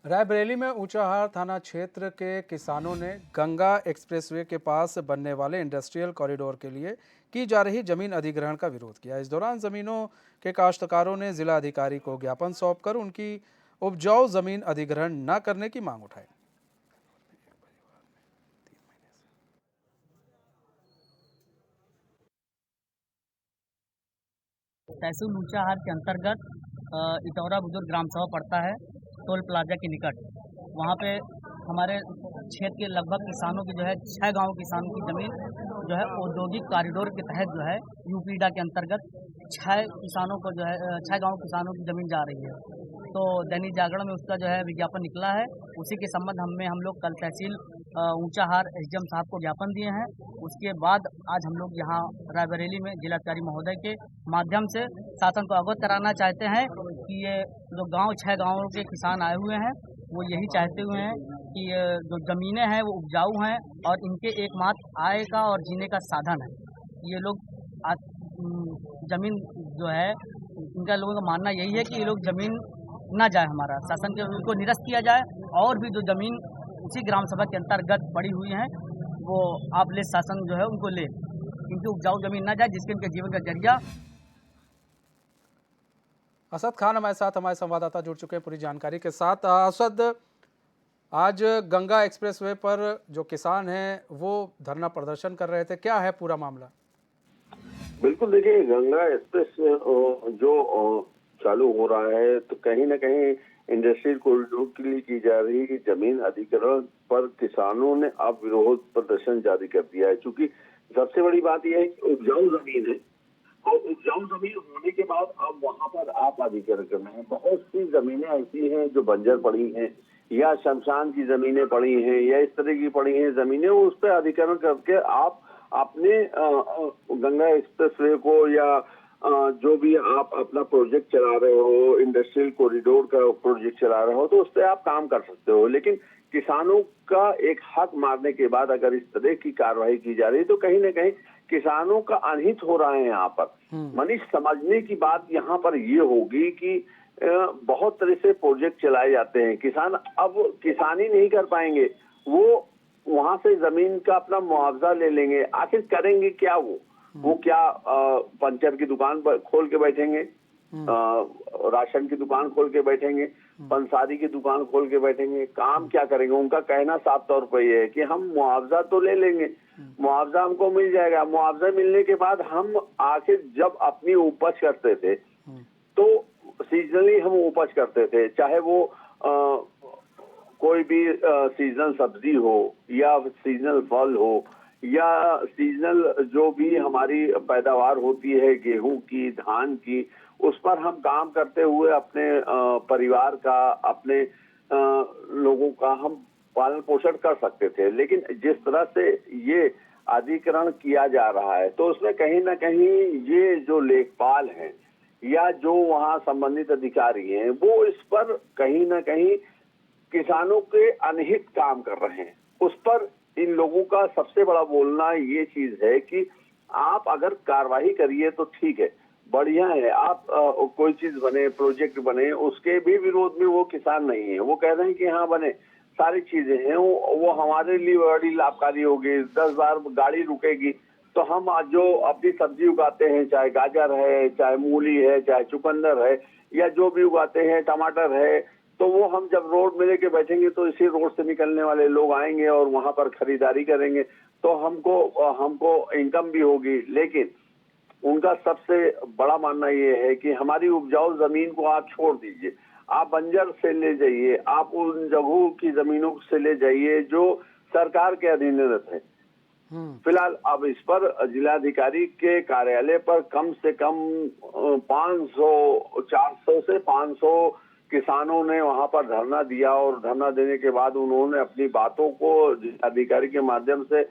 रायबरेली में ऊंचाहार थाना क्षेत्र के किसानों ने गंगा एक्सप्रेसवे के पास बनने वाले इंडस्ट्रियल कॉरिडोर के लिए की जा रही जमीन अधिग्रहण का विरोध किया। इस दौरान जमीनों के काश्तकारों ने जिला अधिकारी को ज्ञापन सौंपकर उनकी उपजाऊ जमीन अधिग्रहण न करने की मांग उठाई। तहसील ऊंचाहार के अंतर्गत इटौरा बुजुर्ग ग्राम सभा पड़ता है, टोल प्लाजा के निकट। वहाँ पे हमारे क्षेत्र के लगभग किसानों की 6 गांव किसानों की ज़मीन औद्योगिक कॉरिडोर के तहत यूपीडा के अंतर्गत 6 किसानों को 6 गांव किसानों की ज़मीन जा रही है। तो दैनिक जागरण में उसका विज्ञापन निकला है। उसी के संबंध में हम लोग कल तहसील ऊंचाहार एसडीएम साहब को ज्ञापन दिए हैं। उसके बाद आज हम लोग यहाँ रायबरेली में जिलाधिकारी महोदय के माध्यम से शासन को अवगत कराना चाहते हैं कि ये जो 6 गाँवों के किसान आए हुए हैं वो यही चाहते हुए हैं कि ये जो ज़मीनें हैं वो उपजाऊ हैं और इनके एकमात्र आय का और जीने का साधन है। ये लोग ज़मीन इनका लोगों का मानना यही है कि ये लोग ज़मीन ना जाए, हमारा शासन के उनको निरस्त किया जाए और भी जो ज़मीन उसी ग्राम सभा के अंतर्गत पड़ी हुई हैं वो आप ले शासन उनको ले, इनकी उपजाऊ ज़मीन ना जाए जिसके इनके जीवन का जरिया। असद खान हमारे साथ, हमारे संवाददाता जुड़ चुके हैं पूरी जानकारी के साथ। असद, आज गंगा एक्सप्रेसवे पर जो किसान हैं वो धरना प्रदर्शन कर रहे थे, क्या है पूरा मामला? बिल्कुल, देखिए गंगा एक्सप्रेस जो चालू हो रहा है तो कहीं ना कहीं इंडस्ट्रियल कॉरिडोर के लिए की जा रही जमीन अधिग्रहण पर किसानों ने अब विरोध प्रदर्शन जारी कर दिया है। क्योंकि सबसे बड़ी बात यह है कि उपजाऊ जमीन है और उपजाऊ जमीन होने के बाद अब वहां पर आप अधिग्रहण करना है। बहुत सी जमीनें ऐसी हैं जो बंजर पड़ी हैं या शमशान की जमीनें पड़ी हैं या इस तरह की पड़ी हैं जमीनें, उस पर अधिग्रहण करके आप अपने गंगा एक्सप्रेसवे को या जो भी आप अपना प्रोजेक्ट चला रहे हो, इंडस्ट्रियल कॉरिडोर का प्रोजेक्ट चला रहे हो, तो उस पर आप काम कर सकते हो। लेकिन किसानों का एक हक मारने के बाद अगर इस तरह की कार्रवाई की जा रही है तो कहीं ना कहीं किसानों का अनहित हो रहा है। यहाँ पर मनीष, समझने की बात यहाँ पर ये होगी कि बहुत तरह से प्रोजेक्ट चलाए जाते हैं, किसान अब किसानी नहीं कर पाएंगे, वो वहां से जमीन का अपना मुआवजा ले लेंगे। आखिर करेंगे क्या? वो क्या पंचर की दुकान पर खोल के बैठेंगे, राशन की दुकान खोल के बैठेंगे, पंसारी की दुकान खोल के बैठेंगे? काम क्या करेंगे? उनका कहना साफ तौर पर यह है कि हम मुआवजा तो ले लेंगे, मुआवजा हमको मिल जाएगा। मुआवजा मिलने के बाद हम आखिर जब अपनी उपज करते थे तो सीजनली हम उपज करते थे, चाहे वो कोई भी सीजनल सब्जी हो या सीजनल फल हो या सीजनल जो भी हमारी पैदावार होती है गेहूं की, धान की, उस पर हम काम करते हुए अपने परिवार का, अपने लोगों का हम पालन पोषण कर सकते थे। लेकिन जिस तरह से ये अधिग्रहण किया जा रहा है तो उसमें कहीं ना कहीं ये जो लेखपाल हैं या जो वहां संबंधित अधिकारी हैं वो इस पर कहीं ना कहीं किसानों के अनहित काम कर रहे हैं। उस पर इन लोगों का सबसे बड़ा बोलना ये चीज है कि आप अगर कार्रवाई करिए तो ठीक है, बढ़िया है, आप कोई चीज बने, प्रोजेक्ट बने, उसके भी विरोध में वो किसान नहीं है। वो कह रहे हैं कि हाँ बने, सारी चीजें हैं, वो हमारे लिए बड़ी लाभकारी होगी। 10 बार गाड़ी रुकेगी तो हम आज जो अपनी सब्जी उगाते हैं, चाहे गाजर है, चाहे मूली है, चाहे चुकंदर है या जो भी उगाते हैं, टमाटर है, तो वो हम जब रोड में लेके बैठेंगे तो इसी रोड से निकलने वाले लोग आएंगे और वहां पर खरीदारी करेंगे तो हमको इनकम भी होगी। लेकिन उनका सबसे बड़ा मानना ये है कि हमारी उपजाऊ जमीन को आप छोड़ दीजिए, आप बंजर से ले जाइए, आप उन जगहों की जमीनों से ले जाइए जो सरकार के अधीनस्थ है। फिलहाल अब इस पर जिलाधिकारी के कार्यालय पर कम से कम 400 से 500 किसानों ने वहां पर धरना दिया और धरना देने के बाद उन्होंने अपनी बातों को जिलाधिकारी के माध्यम से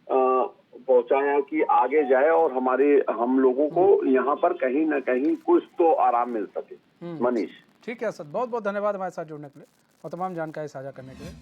पहुंचाया कि आगे जाए और हम लोगों को यहाँ पर कहीं ना कहीं कुछ तो आराम मिल सके। मनीष, ठीक है असद, बहुत बहुत धन्यवाद हमारे साथ जुड़ने के लिए और तमाम जानकारी साझा करने के लिए।